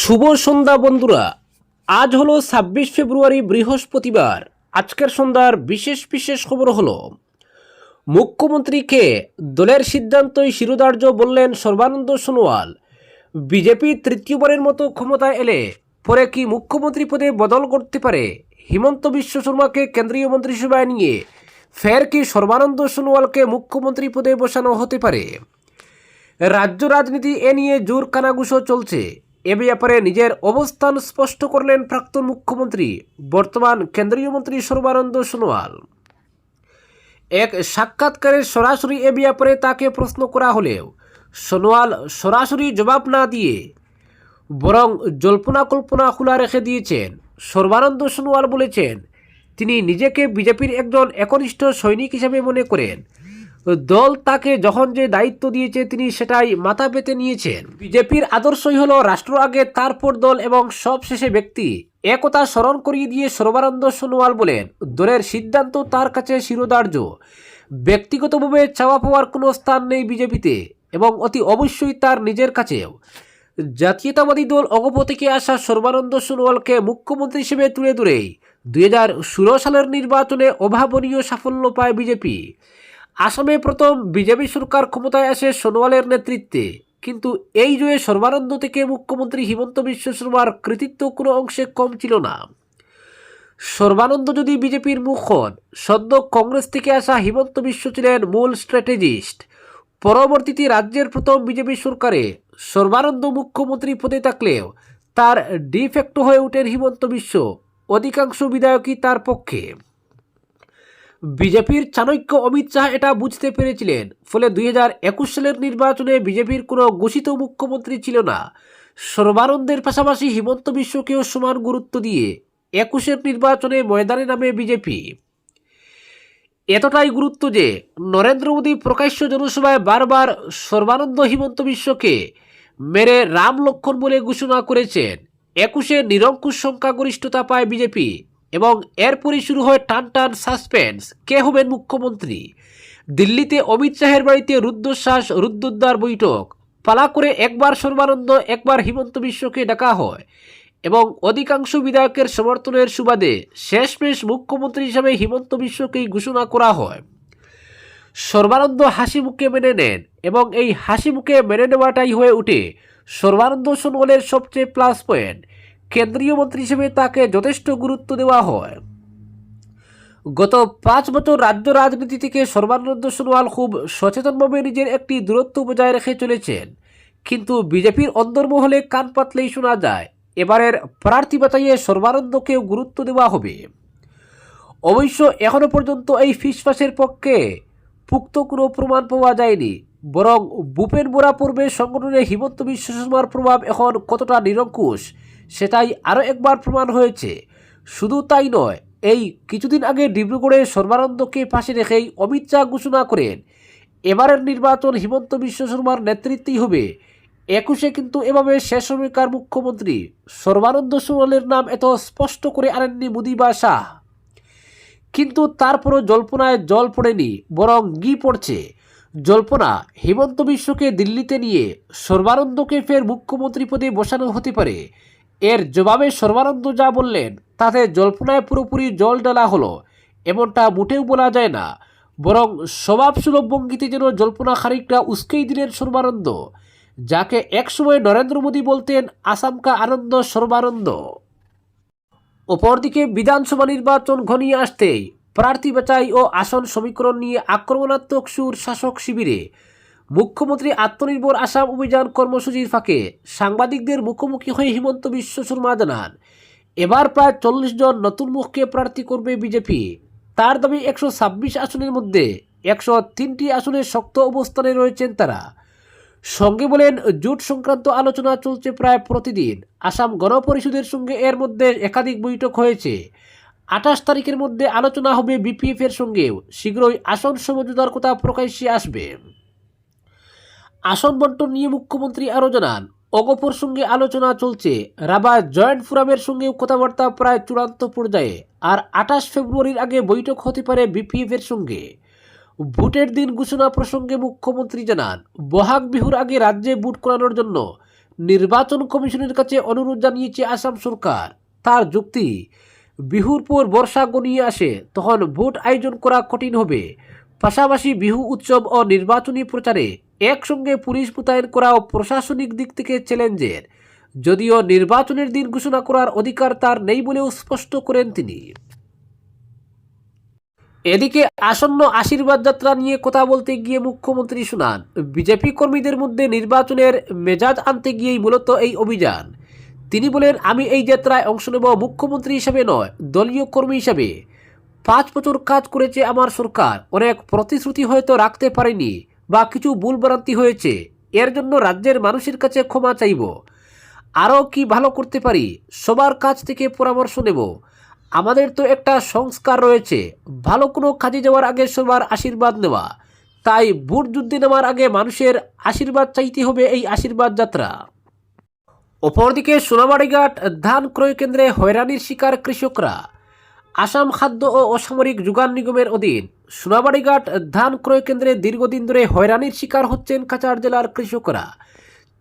শুভ সন্ধ্যা বন্ধুরা। আজ হলো ২৬ ফেব্রুয়ারি বৃহস্পতিবার। আজকের সন্ধ্যার বিশেষ বিশেষ খবর হলো, মুখ্যমন্ত্রীকে দলের সিদ্ধান্তই শিরোধার্য বললেন সর্বানন্দ সোনোয়াল। বিজেপি তৃতীয়বারের মতো ক্ষমতায় এলে পরে কি মুখ্যমন্ত্রী পদে বদল করতে পারে? হিমন্ত বিশ্ব শর্মাকে কেন্দ্রীয় মন্ত্রিসভায় নিয়ে ফের কি সর্বানন্দ সোনোয়ালকে মুখ্যমন্ত্রী পদে বসানো হতে পারে? রাজ্য রাজনীতি এ নিয়ে জোর কানাঘুষো চলছে। এ ব্যাপারে নিজের অবস্থান স্পষ্ট করলেন প্রাক্তন মুখ্যমন্ত্রী, বর্তমান কেন্দ্রীয় মন্ত্রী সর্বানন্দ সোনোয়াল। এক সাক্ষাৎকারে সরাসরি এ ব্যাপারে তাকে প্রশ্ন করা হলেও সোনোয়াল সরাসরি জবাব না দিয়ে বরং জল্পনা কল্পনা খোলা রেখে দিয়েছেন। সর্বানন্দ সোনোয়াল বলেছেন, তিনি নিজেকে বিজেপির একজন একনিষ্ঠ সৈনিক হিসেবে মনে করেন। দল তাকে যখন যে দায়িত্ব দিয়েছে তিনি সেটাই মাথা পেতে নিয়েছেন। বিজেপির আদর্শই হলো রাষ্ট্র আগে, তারপর দল এবং সব শেষে ব্যক্তি। একথা স্মরণ করিয়ে দিয়ে সর্বানন্দ সোনোয়াল বলেন, দলের সিদ্ধান্ত তার কাছে শিরোধার্য। ব্যক্তিগতভাবে চাওয়া পাওয়ার কোনো স্থান নেই বিজেপিতে, এবং অতি অবশ্যই তার নিজের কাছেও। জাতীয়তাবাদী দল অগপ থেকে আসা সর্বানন্দ সোনোয়ালকে মুখ্যমন্ত্রী হিসেবে তুলে ধরেই 2016 সালের নির্বাচনে অভাবনীয় সাফল্য পায় বিজেপি। আসামে প্রথম বিজেপি সরকার ক্ষমতায় আসে সোনোয়ালের নেতৃত্বে, কিন্তু এই জয়ে সর্বানন্দ থেকে মুখ্যমন্ত্রী হিমন্ত বিশ্ব শর্মার কৃতিত্ব কোনো অংশে কম ছিল না। সর্বানন্দ যদি বিজেপির মুখ হন, সদ্য কংগ্রেস থেকে আসা হিমন্ত বিশ্ব ছিলেন মূল স্ট্র্যাটেজিস্ট। পরবর্তীতে রাজ্যের প্রথম বিজেপি সরকারে সর্বানন্দ মুখ্যমন্ত্রী পদে থাকলেও তার ডিফ্যাক্টো হয়ে ওঠেন হিমন্ত বিশ্ব। অধিকাংশ বিধায়কই তার পক্ষে। বিজেপির চাণক্য অমিত শাহ এটা বুঝতে পেরেছিলেন, ফলে 2021 সালের নির্বাচনে বিজেপির কোনো ঘোষিত মুখ্যমন্ত্রী ছিল না। সর্বানন্দের পাশাপাশি হিমন্ত বিশ্বকেও সমান গুরুত্ব দিয়ে 21-এর নির্বাচনে ময়দানে নামে বিজেপি। এতটাই গুরুত্ব যে নরেন্দ্র মোদী প্রকাশ্য জনসভায় বারবার সর্বানন্দ হিমন্ত বিশ্বকে মেরে রাম লক্ষণ বলে ঘোষণা করেছেন। 21-এ নিরঙ্কুশ সংখ্যাগরিষ্ঠতা পায় বিজেপি, এবং এরপরই শুরু হয় টান টান সাসপেন্স, কে হবেন মুখ্যমন্ত্রী। দিল্লিতে অমিত শাহের বাড়িতে রুদ্ধশ্বাস রুদ্ধোদ্ধার বৈঠক, পালা করে একবার সর্বানন্দ একবার হিমন্ত বিশ্বকে ডাকা হয়, এবং অধিকাংশ বিধায়কের সমর্থনের সুবাদে শেষমেশ মুখ্যমন্ত্রী হিসাবে হিমন্ত বিশ্বকেই ঘোষণা করা হয়। সর্বানন্দ হাসি মুখে মেনে নেন, এবং এই হাসি মুখে মেনে নেওয়াটাই হয়ে ওঠে সর্বানন্দ সোনোয়ালের সবচেয়ে প্লাস পয়েন্ট। কেন্দ্রীয় মন্ত্রী হিসেবে তাকে যথেষ্ট গুরুত্ব দেওয়া হয়। গত 5 বছর রাজ্য রাজনীতি থেকে সর্বানন্দ সোনোয়াল খুব সচেতনভাবে নিজের একটি দূরত্ব বজায় রেখে চলেছেন, কিন্তু বিজেপির অন্দরমহলে কান পাতলেই শোনা যায় এবারের প্রার্থী বাছাইয়ে সর্বানন্দকেও গুরুত্ব দেওয়া হবে। অবশ্য এখনো পর্যন্ত এই ফিসফাসের পক্ষে পুক্ত কোনো প্রমাণ পাওয়া যায়নি, বরং ভূপেন বোরা পূর্বে সংগঠনে হিমন্ত বিশ্ব শর্মার প্রভাব এখন কতটা নিরঙ্কুশ সেটাই আরও একবার প্রমাণ হয়েছে। শুধু তাই নয়, এই কিছুদিন আগে ডিব্রুগড়ে সর্বানন্দকে পাশে রেখেই অমিত শাহ ঘোষণা করেন, এবারের নির্বাচন হিমন্ত বিশ্ব শর্মার নেতৃত্বেই হবে। 21-এ কিন্তু এভাবে শেষ সময়কার মুখ্যমন্ত্রী সর্বানন্দ সোনোয়ালের নাম এত স্পষ্ট করে আনেননি মোদি বা শাহ। কিন্তু তারপরও জল্পনায় জল পড়েনি, বরং ঘি পড়ছে। জল্পনা, হিমন্ত বিশ্বকে দিল্লিতে নিয়ে সর্বানন্দকে ফের মুখ্যমন্ত্রী পদে বসানো হতে পারে। এর জবাবে সর্বানন্দ যা বললেন তাতে জল্পনায় পুরোপুরি জল ঢালা হলো এমনটা মোটেও বলা যায় না, বরং স্বভাবসুলভ ভঙ্গিতে যেন জল্পনা খানিকটা উস্কেই দিলেন সর্বানন্দ, যাকে একসময় নরেন্দ্র মোদী বলতেন আসাম কা আনন্দ সর্বানন্দ। অপরদিকে বিধানসভা নির্বাচন ঘনিয়ে আসতেই প্রার্থী বাছাই ও আসন সমীকরণ নিয়ে আক্রমণাত্মক সুর শাসক শিবিরে। মুখ্যমন্ত্রী আত্মনির্ভর আসাম অভিযান কর্মসূচির ফাঁকে সাংবাদিকদের মুখোমুখি হয়ে হিমন্ত বিশ্ব শর্মা জানান, এবার প্রায় 40 জন নতুন মুখকে প্রার্থী করবে বিজেপি। তার দাবি 126 আসনের মধ্যে 103টি আসনে শক্ত অবস্থানে রয়েছেন তারা। সঙ্গে বলেন, জোট সংক্রান্ত আলোচনা চলছে প্রায় প্রতিদিন। আসাম গণপরিষদের সঙ্গে এর মধ্যে একাধিক বৈঠক হয়েছে। 28 তারিখের মধ্যে আলোচনা হবে বিপিএফ এর সঙ্গেও। শীঘ্রই আসন সমঝোতার কথা প্রকাশ্যে আসবে। আসন বন্টন নিয়ে মুখ্যমন্ত্রী আরও জানান, অগপর সঙ্গে আলোচনা চলছে, রাবা জয়েন্ট ফোরামের সঙ্গেও কথাবার্তা প্রায় চূড়ান্ত পর্যায়ে, আর 28 ফেব্রুয়ারির আগে বৈঠক হতে পারে বিপিএফ এর সঙ্গে। ভোটের দিন ঘোষণা প্রসঙ্গে মুখ্যমন্ত্রী জানান, বহাগ বিহুর আগে রাজ্যে ভোট করানোর জন্য নির্বাচন কমিশনের কাছে অনুরোধ জানিয়েছে আসাম সরকার। তার যুক্তি, বিহুর পর বর্ষা গনিয়ে আসে, তখন ভোট আয়োজন করা কঠিন হবে। পাশাপাশি বিহু উৎসব ও নির্বাচনী প্রচারে একসঙ্গে পুলিশ মোতায়েন করাও প্রশাসনিক দিক থেকে চ্যালেঞ্জের। যদিও নির্বাচনের দিন ঘোষণা করার অধিকার তার নেই বলেও স্পষ্ট করেন তিনি। এদিকে আসন্ন আশীর্বাদ যাত্রা নিয়ে কথা বলতে গিয়ে মুখ্যমন্ত্রী শুনান, বিজেপি কর্মীদের মধ্যে নির্বাচনের মেজাজ আনতে গিয়েই মূলত এই অভিযান। তিনি বলেন, আমি এই যাত্রায় অংশ নেব মুখ্যমন্ত্রী হিসাবে নয়, দলীয় কর্মী হিসাবে। 5 বছর কাজ করেছে আমার সরকার, অনেক প্রতিশ্রুতি হয়তো রাখতে পারেনি বা কিছু ভুলভ্রান্তি হয়েছে, এর জন্য রাজ্যের মানুষের কাছে ক্ষমা চাইব। আরও কি ভালো করতে পারি সবার কাছ থেকে পরামর্শ নেব। আমাদের তো একটা সংস্কার রয়েছে, ভালো কোনো কাজে যাওয়ার আগে সবার আশীর্বাদ নেওয়া। তাই ভোট যুদ্ধে নেওয়ার আগে মানুষের আশীর্বাদ চাইতে হবে এই আশীর্বাদ যাত্রা। অপরদিকে সোনাবাড়িঘাট ধান ক্রয় কেন্দ্রে হয়রানির শিকার কৃষকরা। আসাম খাদ্য ও অসামরিক যোগান নিগমের অধীন সোনাবাড়িঘাট ধান ক্রয় কেন্দ্রে দীর্ঘদিন ধরে হয়রানির শিকার হচ্ছেন কাছাড় জেলার কৃষকরা।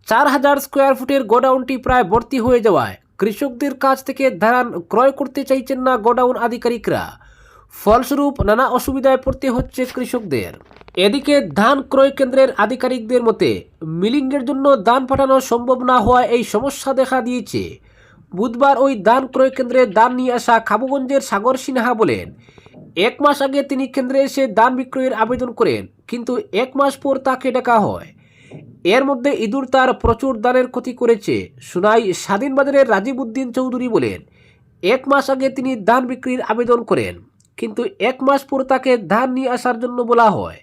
4000 স্কোয়ার ফুটের গোডাউনটি প্রায় ভর্তি হয়ে যাওয়ায় কৃষকদের কাছ থেকে ধান ক্রয় করতে চাইছেন না গোডাউন আধিকারিকরা। ফলস্বরূপ নানা অসুবিধায় পড়তে হচ্ছে কৃষকদের। এদিকে ধান ক্রয় কেন্দ্রের আধিকারিকদের মতে মিলিংয়ের জন্য ধান পাঠানো সম্ভব না হওয়ায় এই সমস্যা দেখা দিয়েছে। বুধবার ওই ধান ক্রয় কেন্দ্রে ধান নিয়ে আসা খাবুগঞ্জের সাগর সিনহা বলেন, 1 মাস আগে তিনি কেন্দ্রে এসে ধান বিক্রয়ের আবেদন করেন, কিন্তু 1 মাস পর তাকে ডাকা হয়। এর মধ্যে ইঁদুর তার প্রচুর ধানের ক্ষতি করেছে। সুনাই স্বাধীন বাজারের রাজীব উদ্দিন চৌধুরী বলেন, 1 মাস আগে তিনি ধান বিক্রির আবেদন করেন, কিন্তু 1 মাস পর তাকে ধান নিয়ে আসার জন্য বলা হয়।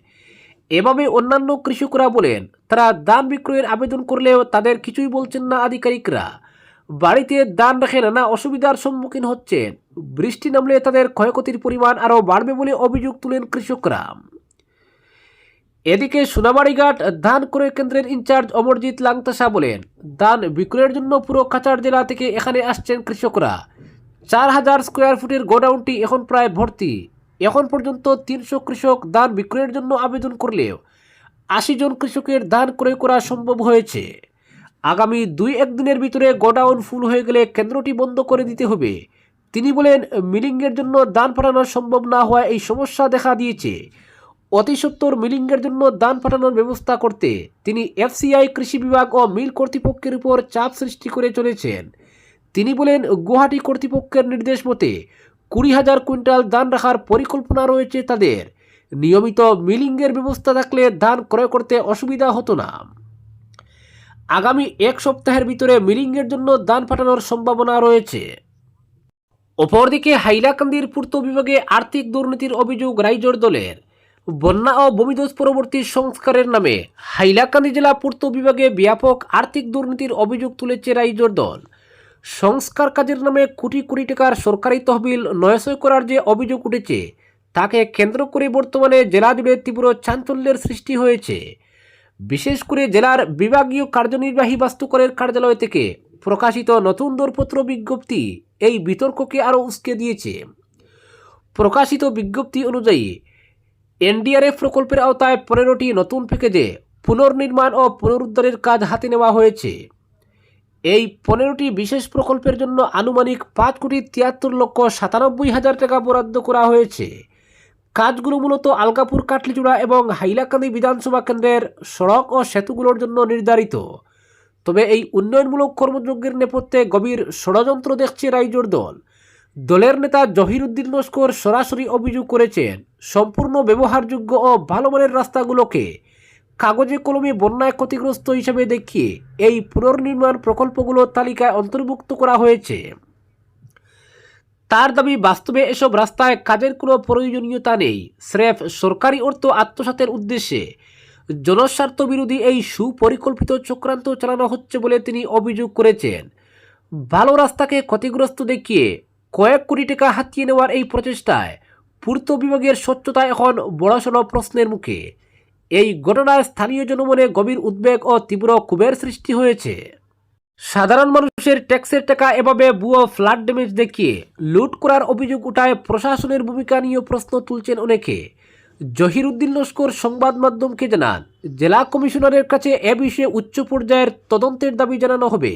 এভাবে অন্যান্য কৃষকরা বলেন, তারা ধান বিক্রয়ের আবেদন করলেও তাদের কিছুই বলছেন না আধিকারিকরা। বাড়িতে ধান রেখে নানা অসুবিধার সম্মুখীন হচ্ছেন। বৃষ্টি নামলে তাদের ক্ষয়ক্ষতির পরিমাণ আরও বাড়বে বলে অভিযোগ তুলেন কৃষকরা। এদিকে সোনাবাড়িঘাট ধান ক্রয় কেন্দ্রের ইনচার্জ অমরজিৎ লাংতাসা বলেন, ধান বিক্রয়ের জন্য পুরো কাছাড় জেলা থেকে এখানে আসছেন কৃষকরা। 4000 স্কোয়ার ফুটের গোডাউনটি এখন প্রায় ভর্তি। এখন পর্যন্ত 300 কৃষক ধান বিক্রয়ের জন্য আবেদন করলেও 80 জন কৃষকের ধান ক্রয় করা সম্ভব হয়েছে। আগামী 2-1 দিনের ভিতরে গোডাউন ফুল হয়ে গেলে কেন্দ্রটি বন্ধ করে দিতে হবে। তিনি বলেন, মিলিংয়ের জন্য ধান পাঠানো সম্ভব না হওয়ায় এই সমস্যা দেখা দিয়েছে। অতি সত্বর মিলিংয়ের জন্য ধান পাঠানোর ব্যবস্থা করতে তিনি এফসিআই, কৃষি বিভাগ ও মিল কর্তৃপক্ষের উপর চাপ সৃষ্টি করে চলেছেন। তিনি বলেন, গুয়াহাটি কর্তৃপক্ষের নির্দেশ মতে 20,000 কুইন্টাল ধান রাখার পরিকল্পনা রয়েছে তাদের। নিয়মিত মিলিংয়ের ব্যবস্থা থাকলে ধান ক্রয় করতে অসুবিধা হতো না। আগামী 1 সপ্তাহের ভিতরে মিলিংয়ের জন্য ধান পাঠানোর সম্ভাবনা রয়েছে। অপরদিকে হাইলাকান্দির পূর্ত বিভাগে আর্থিক দুর্নীতির অভিযোগ রাইজোর দলের। বন্যা ও ভূমিধস পরবর্তী সংস্কারের নামে হাইলাকান্দি জেলা পূর্ত বিভাগে ব্যাপক আর্থিক দুর্নীতির অভিযোগ তুলেছে রাইজোর দল। সংস্কার কাজের নামে কোটি কোটি টাকার সরকারি তহবিল নয়ছয় করার যে অভিযোগ উঠেছে, তাকে কেন্দ্র করে বর্তমানে জেলা জুড়ে তীব্র চাঞ্চল্যের সৃষ্টি হয়েছে। বিশেষ করে জেলার বিভাগীয় কার্যনির্বাহী বাস্তুকরের কার্যালয় থেকে প্রকাশিত নতুন দরপত্র বিজ্ঞপ্তি এই বিতর্ককে আরও উস্কে দিয়েছে। প্রকাশিত বিজ্ঞপ্তি অনুযায়ী এনডিআরএফ প্রকল্পের আওতায় 15টি নতুন প্যাকেজে পুনর্নির্মাণ ও পুনরুদ্ধারের কাজ হাতে নেওয়া হয়েছে। এই 15টি বিশেষ প্রকল্পের জন্য আনুমানিক 5,73,97,000 টাকা বরাদ্দ করা হয়েছে। কাজগুলো মূলত আলগাপুর, কাটলিচূড়া এবং হাইলাকান্দি বিধানসভা কেন্দ্রের সড়ক ও সেতুগুলোর জন্য নির্ধারিত। তবে এই উন্নয়নমূলক কর্মযজ্ঞের নেপথ্যে গভীর ষড়যন্ত্র দেখছে রাইজোর দল। দলের নেতা জহির উদ্দিন লস্কর সরাসরি অভিযোগ করেছেন, সম্পূর্ণ ব্যবহারযোগ্য ও ভালো মানের রাস্তাগুলোকে কাগজে কলমে বন্যায় ক্ষতিগ্রস্ত হিসেবে দেখিয়ে এই পুনর্নির্মাণ প্রকল্পগুলো তালিকায় অন্তর্ভুক্ত করা হয়েছে। তার দাবি, বাস্তবে এসব রাস্তায় কাজের কোনো প্রয়োজনীয়তা নেই। স্রেফ সরকারি অর্থ আত্মসাতের উদ্দেশ্যে জনস্বার্থ বিরোধী এই সুপরিকল্পিত চক্রান্ত চালানো হচ্ছে বলে তিনি অভিযোগ করেছেন। ভালো রাস্তাকে ক্ষতিগ্রস্ত দেখিয়ে কয়েক কোটি টাকা হাতিয়ে নেওয়ার এই প্রচেষ্টায় পূর্ত বিভাগের স্বচ্ছতা এখন বড়সড় প্রশ্নের মুখে। এই ঘটনায় স্থানীয় জনমনে গভীর উদ্বেগ ও তীব্র ক্ষোভের সৃষ্টি হয়েছে। সাধারণ মানুষের ট্যাক্সের টাকা এভাবে ভুয়ো ফ্লাড ড্যামেজ দেখিয়ে লুট করার অভিযোগ উঠায় প্রশাসনের ভূমিকা নিয়ে প্রশ্ন তুলছেন অনেকে। জহিরুদ্দিন লস্কর সংবাদ মাধ্যমকে জানান, জেলা কমিশনারের কাছে এ বিষয়ে উচ্চ পর্যায়ের তদন্তের দাবি জানানো হবে।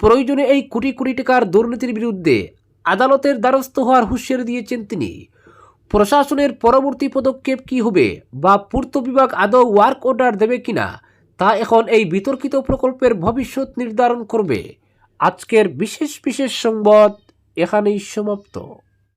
প্রয়োজনে এই কোটি কোটি টাকার দুর্নীতির বিরুদ্ধে আদালতের দ্বারস্থ হওয়ার হুঁশিয়ারি দিয়েছেন তিনি। প্রশাসনের পরবর্তী পদক্ষেপ কী হবে বা পূর্ত বিভাগ আদৌ ওয়ার্ক অর্ডার দেবে কিনা তা এখন এই বিতর্কিত প্রকল্পের ভবিষ্যৎ নির্ধারণ করবে। আজকের বিশেষ সংবাদ এখানেই সমাপ্ত।